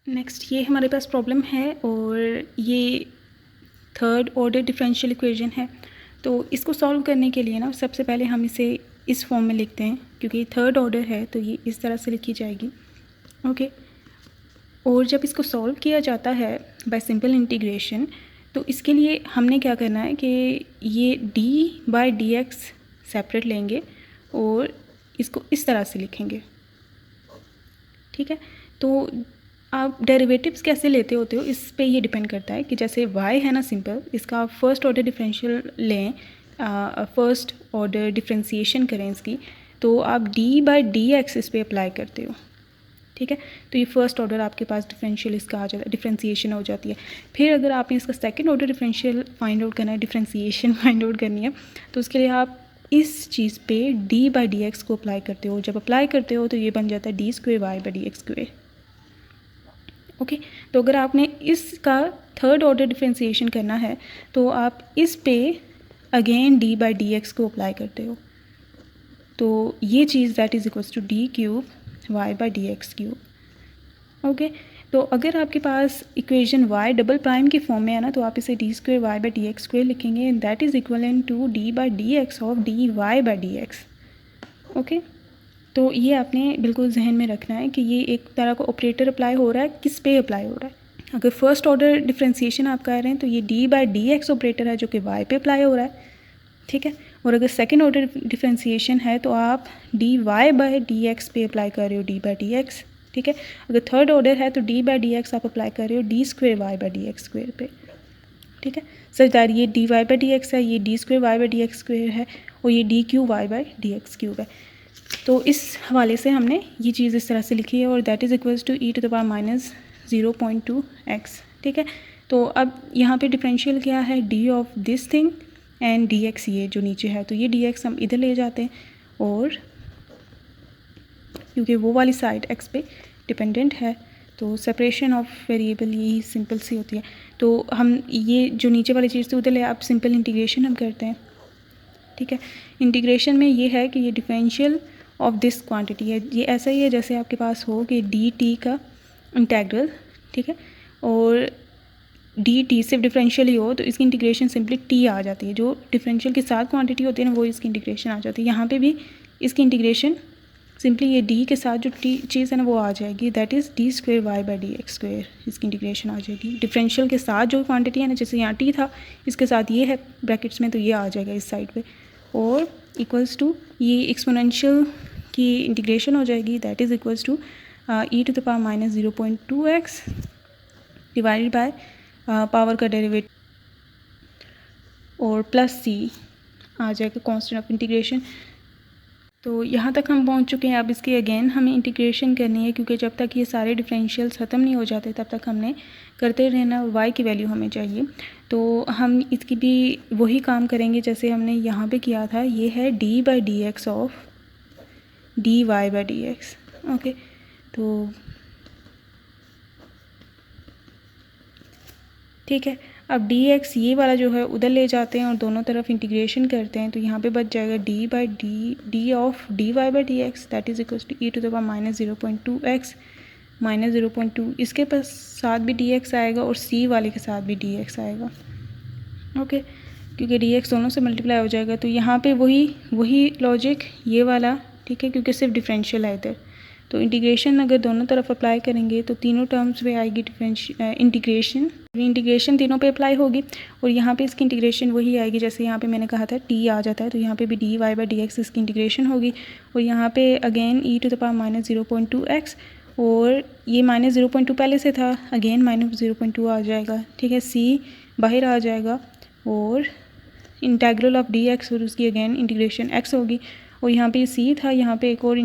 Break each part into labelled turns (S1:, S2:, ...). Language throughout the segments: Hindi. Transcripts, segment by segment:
S1: नेक्स्ट ये हमारे पास प्रॉब्लम है और ये थर्ड ऑर्डर डिफरेंशियल इक्वेशन है। तो इसको सॉल्व करने के लिए ना सबसे पहले हम इसे इस फॉर्म में लिखते हैं, क्योंकि थर्ड ऑर्डर है तो ये इस तरह से लिखी जाएगी। ओके, और जब इसको सॉल्व किया जाता है बाय सिंपल इंटीग्रेशन, तो इसके लिए हमने क्या करना है कि ये d/dx सेपरेट लेंगे और इसको इस तरह से लिखेंगे। ठीक है, तो आप डेरिवेटिव्स कैसे लेते होते हो इस पे ये डिपेंड करता है कि जैसे y है ना सिंपल, इसका आप फर्स्ट ऑर्डर डिफरेंशियल लें, फर्स्ट ऑर्डर डिफरेंशिएशन करें इसकी, तो आप d/dx इस पे अप्लाई करते हो। ठीक है, तो ये फर्स्ट ऑर्डर आपके पास डिफरेंशियल इसका आ जाता है, डिफरेंशिएशन हो जाती है। फिर अगर आपने इसका second order differential find out करना है, डिफरेंशिएशन फाइंड आउट करनी है, तो उसके लिए आप इस चीज़ पे d/dx को अप्लाई करते हो। जब अप्लाई करते हो तो ये बन जाता है d²y/dx²। ओके, तो अगर आपने इसका थर्ड ऑर्डर डिफरेंशिएशन करना है तो आप इस पे अगेन d/dx को अप्लाई करते हो, तो ये चीज़ that is equals to d³ y/dx³। Okay, तो अगर आपके पास इक्वेशन y डबल प्राइम की फॉर्म में है ना, तो आप इसे d²y/dx² लिखेंगे and that is equivalent to d/dx of dy/dx। Okay, तो ये आपने बिल्कुल जहन में रखना है कि ये एक तरह का ऑपरेटर अप्लाई हो रहा है, किस पे अप्लाई हो रहा है। अगर फर्स्ट ऑर्डर डिफरेंशिएशन आप कर रहे हैं तो ये d/dx ऑपरेटर है जो कि y पे अप्लाई हो रहा है। ठीक है, और अगर सेकंड ऑर्डर डिफरेंशिएशन है तो आप dy/dx पे अप्लाई कर रहे हो d/dx। ठीक है, अगर थर्ड ऑर्डर है तो d/dx आप अप्लाई कर रहे हो d²y/dx² पे। ठीक है, सच दैट ये dy/dx है, ये d²y/dx² है और ये d³ है। तो इस हवाले से हमने ये चीज़ इस तरह से लिखी है और that is equals to e⁻−0.2x। ठीक है, तो अब यहाँ पे डिफरेंशियल क्या है, d of this thing and dx ये जो नीचे है, तो ये dx हम इधर ले जाते हैं और क्योंकि वो वाली साइड x पे डिपेंडेंट है तो सेपरेशन ऑफ वेरिएबल यही सिंपल सी होती है। तो हम ये जो नीचे वाली चीज़ थी उधर ले, अब सिंपल इंटीग्रेशन हम करते हैं। ठीक है, इंटीग्रेशन में ये है कि ये डिफरेंशियल ऑफ दिस क्वांटिटी है, ये ऐसा ही है जैसे आपके पास हो कि dt का इंटेग्रल। ठीक है, और dt सिर्फ डिफरेंशियल ही हो तो इसकी इंटीग्रेशन सिंपली t आ जाती है, जो डिफरेंशियल के साथ क्वांटिटी होती है ना वो इसकी इंटीग्रेशन आ जाती है। यहाँ पे भी इसकी इंटीग्रेशन सिंपली ये d के साथ जो t चीज़ है ना वो आ जाएगी, दैट इज़ d²y/dx², इसकी इंटीग्रेशन आ जाएगी। डिफरेंशियल के साथ जो क्वांटिटी है ना, जैसे यहाँ t था इसके साथ ये है ब्रैकेट्स में, तो ये आ जाएगा इस साइड पे और इक्वल्स टू ये एक्सपोनेंशियल की इंटीग्रेशन हो जाएगी, that is equals to e⁻−0.2x divided by power का डेरिवेटिव और प्लस c आ जाएगा कांस्टेंट ऑफ इंटीग्रेशन। तो यहाँ तक हम पहुँच चुके हैं। अब इसकी अगेन हमें इंटीग्रेशन करनी है, क्योंकि जब तक ये सारे डिफरेंशियल्स ख़त्म नहीं हो जाते तब तक हमने करते रहना, y की वैल्यू हमें चाहिए। तो हम इसकी भी वही काम करेंगे जैसे हमने यहाँ पे किया था, ये है d/dx ऑफ dy/dx। ओके, तो ठीक है, अब dx ये वाला जो है उधर ले जाते हैं और दोनों तरफ इंटीग्रेशन करते हैं, तो यहाँ पे बच जाएगा d of dy/dx that is equals to e⁻−0.2x -0.2, इसके पास साथ भी dx आएगा और c वाले के साथ भी dx आएगा। ओके, क्योंकि dx दोनों से मल्टीप्लाई हो जाएगा, तो यहाँ पे वही लॉजिक ये वाला। ठीक है, क्योंकि सिर्फ डिफरेंशियल है इधर, तो इंटीग्रेशन अगर दोनों तरफ अप्लाई करेंगे तो तीनों टर्म्स पे आएगी इंटीग्रेशन तीनों पे अप्लाई होगी और यहाँ पे इसकी इंटीग्रेशन वही आएगी जैसे यहाँ पे मैंने कहा था t आ जाता है, तो यहाँ पे भी dy/dx इसकी इंटीग्रेशन होगी और यहाँ पे अगेन e⁻−0.2x और ये -0.2 पहले से था, अगेन -0.2 आ जाएगा। ठीक है, c बाहर आ जाएगा और इंटेग्रल ऑफ dx और उसकी अगेन इंटीग्रेशन x होगी और यहाँ पे c था, यहाँ पे एक और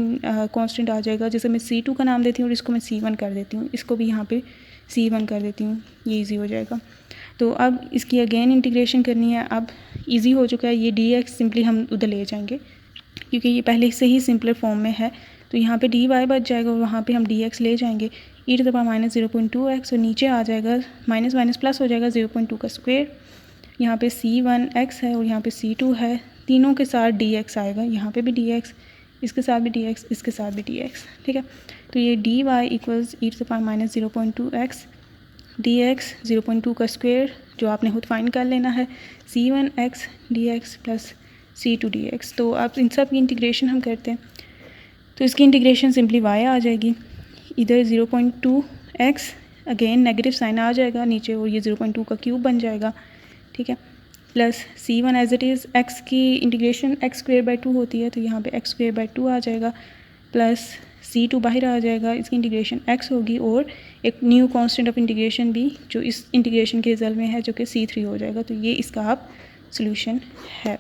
S1: कांस्टेंट आ जाएगा, जैसे मैं c2 का नाम देती हूँ और इसको मैं c1 कर देती हूँ, इसको भी यहाँ पे c1 कर देती हूँ, ये इजी हो जाएगा। तो अब इसकी अगेन इंटीग्रेशन करनी है, अब इजी हो चुका है, ये dx सिंपली हम उधर ले जाएंगे क्योंकि ये पहले से ही सिंपलर फॉर्म में है, तो यहाँ पे dy बच जाएगा और वहाँ पे हम dx ले जाएंगे e⁻−0.2x और नीचे आ जाएगा माइनस माइनस प्लस हो जाएगा 0.2 का स्क्वायर, यहाँ पे c1x है और यहाँ पे c2 है, तीनों के साथ dx आएगा, यहाँ पे भी dx, इसके साथ भी dx, इसके साथ भी dx, ठीक है। तो ये dy इक्वल्स e⁻−0.2x dx 0.2 का स्क्वायर जो आपने खुद फाइंड कर लेना है, c1x dx plus c2 dx। तो आप इन सब की इंटीग्रेशन हम करते हैं तो इसकी इंटीग्रेशन सिंपली y आ जाएगी, इधर 0.2x अगेन नेगेटिव साइन आ जाएगा नीचे और ये 0.2 का क्यूब बन जाएगा, ठीक है, plus c1 as it is x की इंटीग्रेशन x स्क्वायर बाई 2 होती है तो यहाँ पे x स्क्वायर बाई 2 आ जाएगा, प्लस c2 बाहर आ जाएगा, इसकी इंटीग्रेशन x होगी और एक न्यू कांस्टेंट ऑफ इंटीग्रेशन भी जो इस इंटीग्रेशन के रिजल्ट में है जो कि c3 हो जाएगा। तो ये इसका आप सोल्यूशन है।